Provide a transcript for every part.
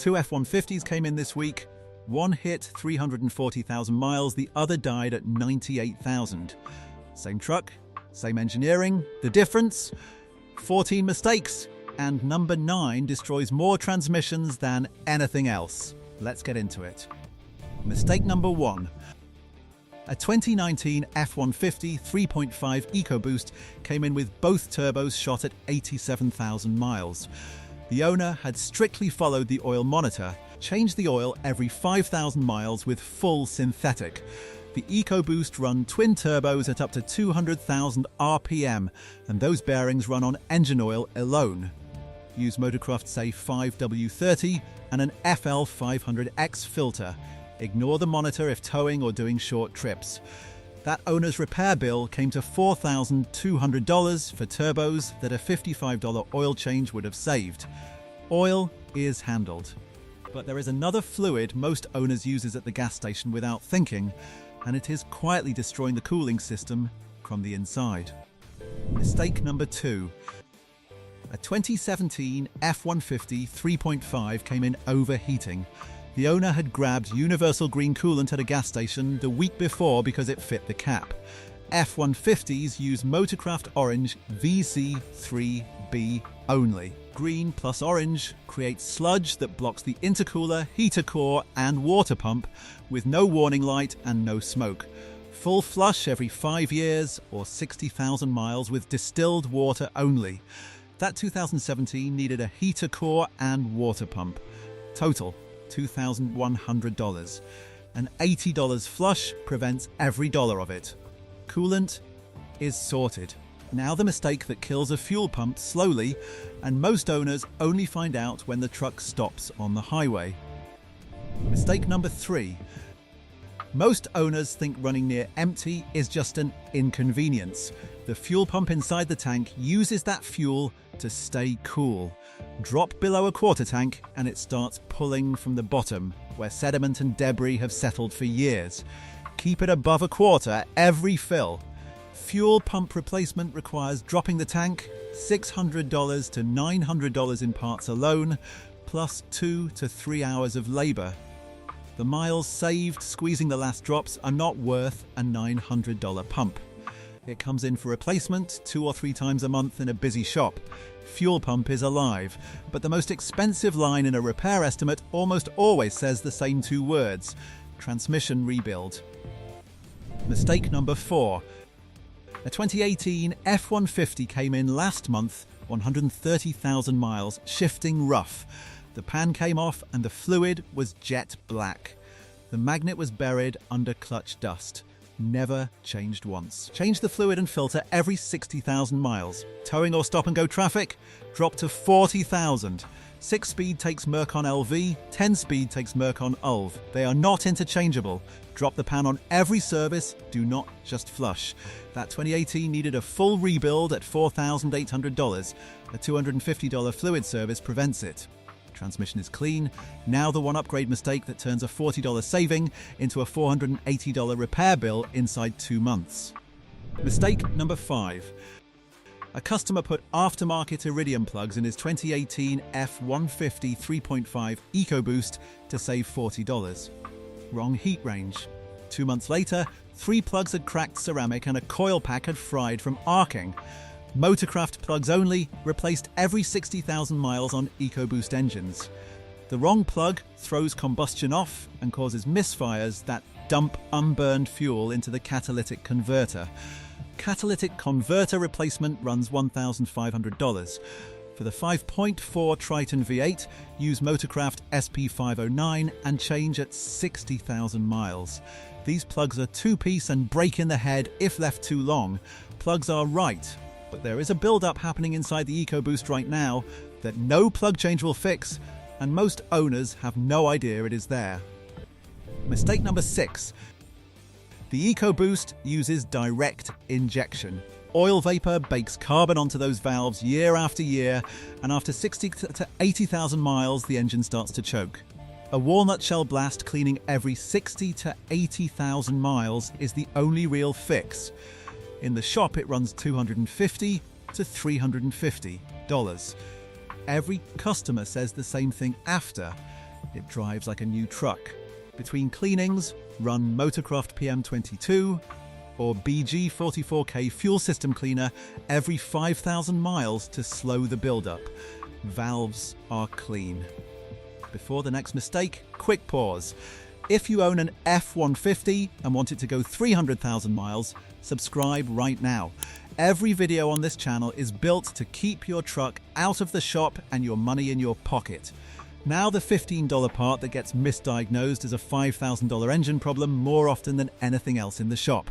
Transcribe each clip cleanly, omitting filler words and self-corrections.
Two F-150s came in this week. One hit 340,000 miles, the other died at 98,000. Same truck, same engineering. The difference? 14 mistakes. And number 9 destroys more transmissions than anything else. Let's get into it. Mistake number 1. A 2019 F-150 3.5 EcoBoost came in with both turbos shot at 87,000 miles. The owner had strictly followed the oil monitor, changed the oil every 5,000 miles with full synthetic. The EcoBoost run twin turbos at up to 200,000 RPM, and those bearings run on engine oil alone. Use Motorcraft's A5W30 and an FL500X filter. Ignore the monitor if towing or doing short trips. That owner's repair bill came to $4,200 for turbos that a $55 oil change would have saved. Oil is handled. But there is another fluid most owners use at the gas station without thinking, and it is quietly destroying the cooling system from the inside. Mistake number 2. A 2017 F-150 3.5 came in overheating. The owner had grabbed universal green coolant at a gas station the week before because it fit the cap. F-150s use Motorcraft Orange VC3B only. Green plus orange creates sludge that blocks the intercooler, heater core and water pump with no warning light and no smoke. Full flush every 5 years or 60,000 miles with distilled water only. That 2017 needed a heater core and water pump. Total $2,100. An $80 flush prevents every dollar of it. Coolant is sorted. Now the mistake that kills a fuel pump slowly, and most owners only find out when the truck stops on the highway. Mistake number 3. Most owners think running near empty is just an inconvenience. The fuel pump inside the tank uses that fuel to stay cool. Drop below a quarter tank and it starts pulling from the bottom, where sediment and debris have settled for years. Keep it above a quarter every fill. Fuel pump replacement requires dropping the tank, $600 to $900 in parts alone, plus 2 to 3 hours of labor. The miles saved squeezing the last drops are not worth a $900 pump. It comes in for replacement 2 or 3 times a month in a busy shop. Fuel pump is alive, but the most expensive line in a repair estimate almost always says the same 2 words: transmission rebuild. Mistake number 4. A 2018 F-150 came in last month, 130,000 miles, shifting rough. The pan came off and the fluid was jet black. The magnet was buried under clutch dust. Never changed once. Change the fluid and filter every 60,000 miles. Towing or stop-and-go traffic? Drop to 40,000. 6-speed takes Mercon LV, 10-speed takes Mercon ULV. They are not interchangeable. Drop the pan on every service, do not just flush. That 2018 needed a full rebuild at $4,800. A $250 fluid service prevents it. Transmission is clean. Now the one upgrade mistake that turns a $40 saving into a $480 repair bill inside 2 months. Mistake number 5. A customer put aftermarket iridium plugs in his 2018 F-150 3.5 EcoBoost to save $40. Wrong heat range. 2 months later, 3 plugs had cracked ceramic and a coil pack had fried from arcing. Motorcraft plugs only replaced every 60,000 miles on EcoBoost engines. The wrong plug throws combustion off and causes misfires that dump unburned fuel into the catalytic converter. Catalytic converter replacement runs $1,500. For the 5.4 Triton V8, use Motorcraft SP509 and change at 60,000 miles. These plugs are 2-piece and break in the head if left too long. Plugs are right, but there is a build-up happening inside the EcoBoost right now that no plug change will fix, and most owners have no idea it is there. Mistake number 6. The EcoBoost uses direct injection. Oil vapor bakes carbon onto those valves year after year, and after 60 to 80,000 miles, the engine starts to choke. A walnut shell blast cleaning every 60 to 80,000 miles is the only real fix. In the shop, it runs $250 to $350. Every customer says the same thing after. It drives like a new truck. Between cleanings, run Motorcraft PM22 or BG44K fuel system cleaner every 5,000 miles to slow the build-up. Valves are clean. Before the next mistake, quick pause. If you own an F-150 and want it to go 300,000 miles, subscribe right now. Every video on this channel is built to keep your truck out of the shop and your money in your pocket. Now the $15 part that gets misdiagnosed as a $5,000 engine problem more often than anything else in the shop.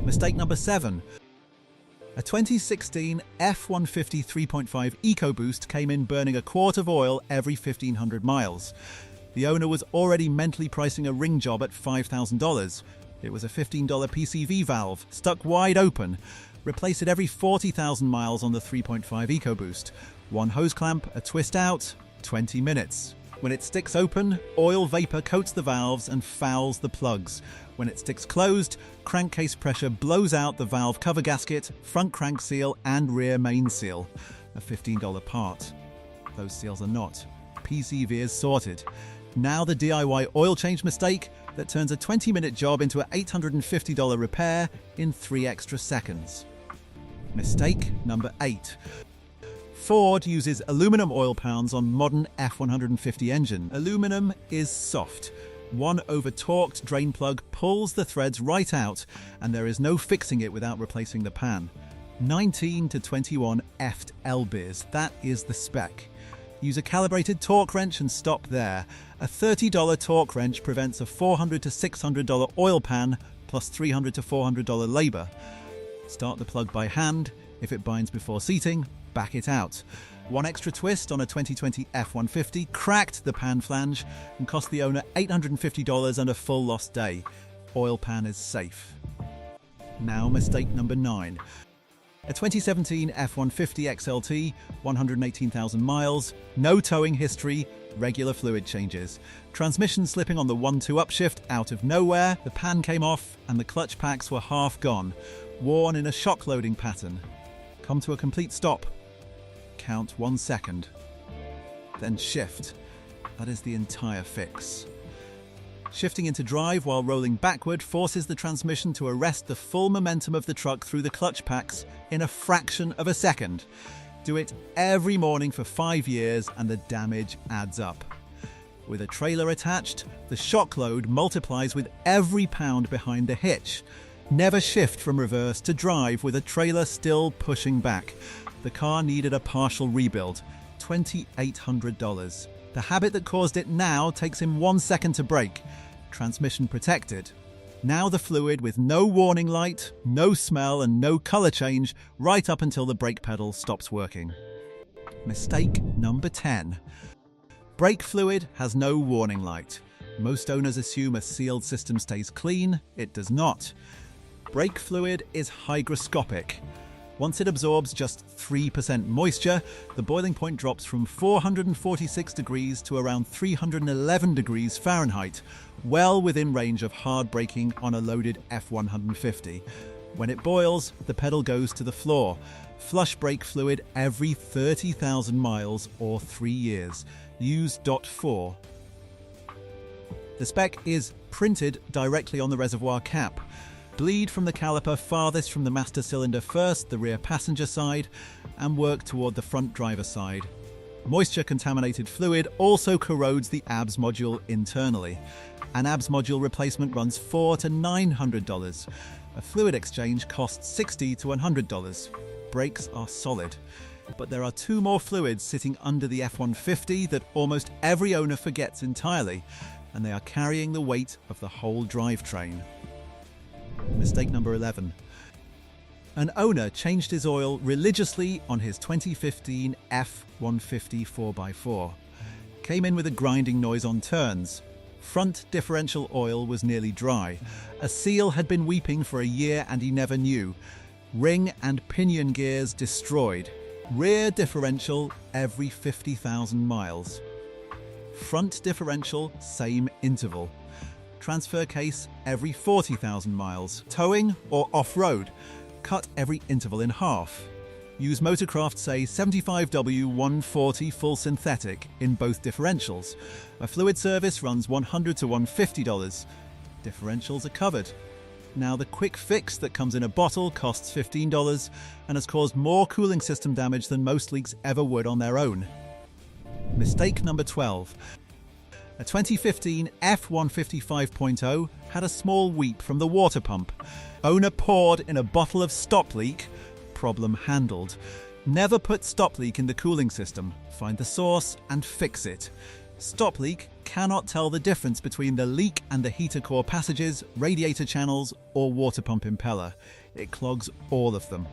Mistake number 7. A 2016 F-150 3.5 EcoBoost came in burning a quart of oil every 1,500 miles. The owner was already mentally pricing a ring job at $5,000. It was a $15 PCV valve, stuck wide open. Replace it every 40,000 miles on the 3.5 EcoBoost. One hose clamp, a twist out, 20 minutes. When it sticks open, oil vapor coats the valves and fouls the plugs. When it sticks closed, crankcase pressure blows out the valve cover gasket, front crank seal and rear main seal. A $15 part. Those seals are not. PCV is sorted. Now the DIY oil change mistake that turns a 20-minute job into an $850 repair in 3 extra seconds. Mistake number 8. Ford uses aluminum oil pans on modern F-150 engine. Aluminum is soft. One over-torqued drain plug pulls the threads right out, and there is no fixing it without replacing the pan. 19 to 21 EFT lbs, that is the spec. Use a calibrated torque wrench and stop there. A $30 torque wrench prevents a $400 to $600 oil pan plus $300 to $400 labour. Start the plug by hand. If it binds before seating, back it out. One extra twist on a 2020 F-150 cracked the pan flange and cost the owner $850 and a full lost day. Oil pan is safe. Now mistake number 9. A 2017 F-150 XLT, 118,000 miles, no towing history, regular fluid changes. Transmission slipping on the 1-2 upshift out of nowhere, the pan came off and the clutch packs were half gone, worn in a shock loading pattern. Come to a complete stop. Count 1 second. Then shift. That is the entire fix. Shifting into drive while rolling backward forces the transmission to arrest the full momentum of the truck through the clutch packs in a fraction of a second. Do it every morning for 5 years and the damage adds up. With a trailer attached, the shock load multiplies with every pound behind the hitch. Never shift from reverse to drive with a trailer still pushing back. The car needed a partial rebuild, $2,800. The habit that caused it now takes him 1 second to brake. Transmission protected. Now the fluid with no warning light, no smell and no colour change right up until the brake pedal stops working. Mistake number 10. Brake fluid has no warning light. Most owners assume a sealed system stays clean. It does not. Brake fluid is hygroscopic. Once it absorbs just 3% moisture, the boiling point drops from 446 degrees to around 311 degrees Fahrenheit, well within range of hard braking on a loaded F-150. When it boils, the pedal goes to the floor. Flush brake fluid every 30,000 miles or 3 years. Use .4. The spec is printed directly on the reservoir cap. Bleed from the caliper farthest from the master cylinder first, the rear passenger side, and work toward the front driver side. Moisture-contaminated fluid also corrodes the ABS module internally. An ABS module replacement runs $400 to $900. A fluid exchange costs $60 to $100. Brakes are solid. But there are 2 more fluids sitting under the F-150 that almost every owner forgets entirely, and they are carrying the weight of the whole drivetrain. Mistake number 11. An owner changed his oil religiously on his 2015 F-150 4x4. Came in with a grinding noise on turns. Front differential oil was nearly dry. A seal had been weeping for a year and he never knew. Ring and pinion gears destroyed. Rear differential every 50,000 miles. Front differential same interval. Transfer case every 40,000 miles. Towing or off-road, cut every interval in half. Use Motorcraft say 75W140 full synthetic in both differentials. A fluid service runs $100 to $150. Differentials are covered. Now the quick fix that comes in a bottle costs $15 and has caused more cooling system damage than most leaks ever would on their own. Mistake number 12. A 2015 F-150 5.0 had a small weep from the water pump. Owner poured in a bottle of stop leak. Problem handled. Never put stop leak in the cooling system. Find the source and fix it. Stop leak cannot tell the difference between the leak and the heater core passages, radiator channels, or water pump impeller. It clogs all of them.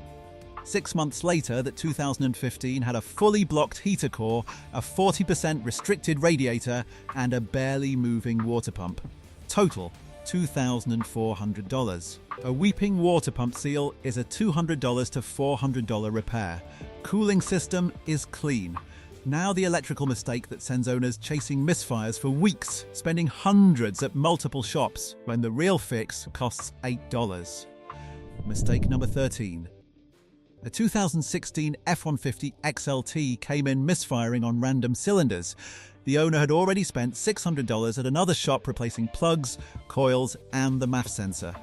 6 months later, that 2015 had a fully blocked heater core, a 40% restricted radiator, and a barely moving water pump. Total, $2,400. A weeping water pump seal is a $200 to $400 repair. Cooling system is clean. Now the electrical mistake that sends owners chasing misfires for weeks, spending hundreds at multiple shops, when the real fix costs $8. Mistake number 13. A 2016 F-150 XLT came in misfiring on random cylinders. The owner had already spent $600 at another shop replacing plugs, coils, and the MAF sensor.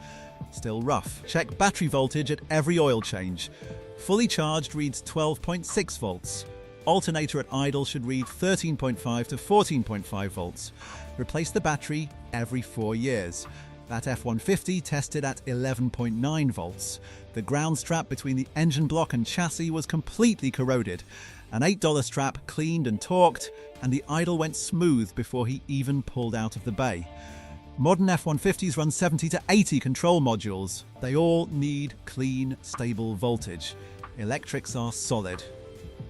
Still rough. Check battery voltage at every oil change. Fully charged reads 12.6 volts. Alternator at idle should read 13.5 to 14.5 volts. Replace the battery every 4 years. That F-150 tested at 11.9 volts. The ground strap between the engine block and chassis was completely corroded. An $8 strap cleaned and torqued, and the idle went smooth before he even pulled out of the bay. Modern F-150s run 70 to 80 control modules. They all need clean, stable voltage. Electrics are solid.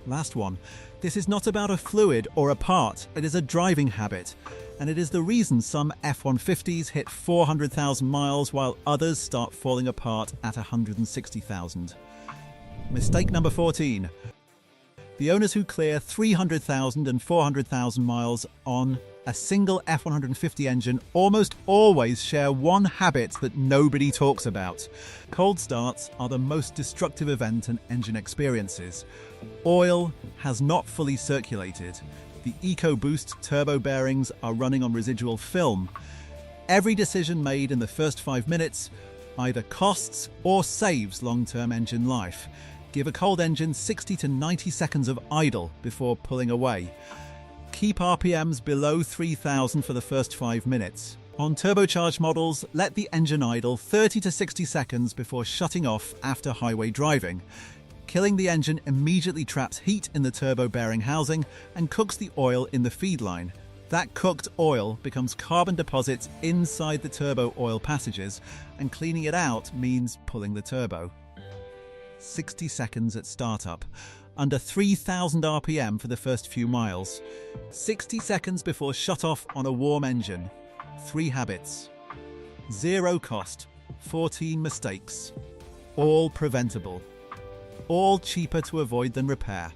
Last one. This is not about a fluid or a part, it is a driving habit. And it is the reason some F-150s hit 400,000 miles while others start falling apart at 160,000. Mistake number 14. The owners who clear 300,000 and 400,000 miles on a single F-150 engine almost always share one habit that nobody talks about. Cold starts are the most destructive event an engine experiences. Oil has not fully circulated. The EcoBoost turbo bearings are running on residual film. Every decision made in the first 5 minutes either costs or saves long-term engine life. Give a cold engine 60 to 90 seconds of idle before pulling away. Keep RPMs below 3,000 for the first 5 minutes. On turbocharged models, let the engine idle 30 to 60 seconds before shutting off after highway driving. Killing the engine immediately traps heat in the turbo bearing housing and cooks the oil in the feed line. That cooked oil becomes carbon deposits inside the turbo oil passages, and cleaning it out means pulling the turbo. 60 seconds at startup. Under 3,000 RPM for the first few miles. 60 seconds before shut-off on a warm engine. 3 habits. 0 cost. 14 mistakes. All preventable. All cheaper to avoid than repair.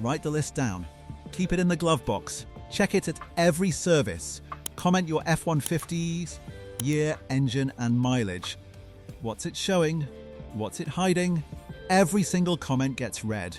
Write the list down. Keep it in the glove box. Check it at every service. Comment your F-150's year, engine, and mileage. What's it showing? What's it hiding? Every single comment gets read.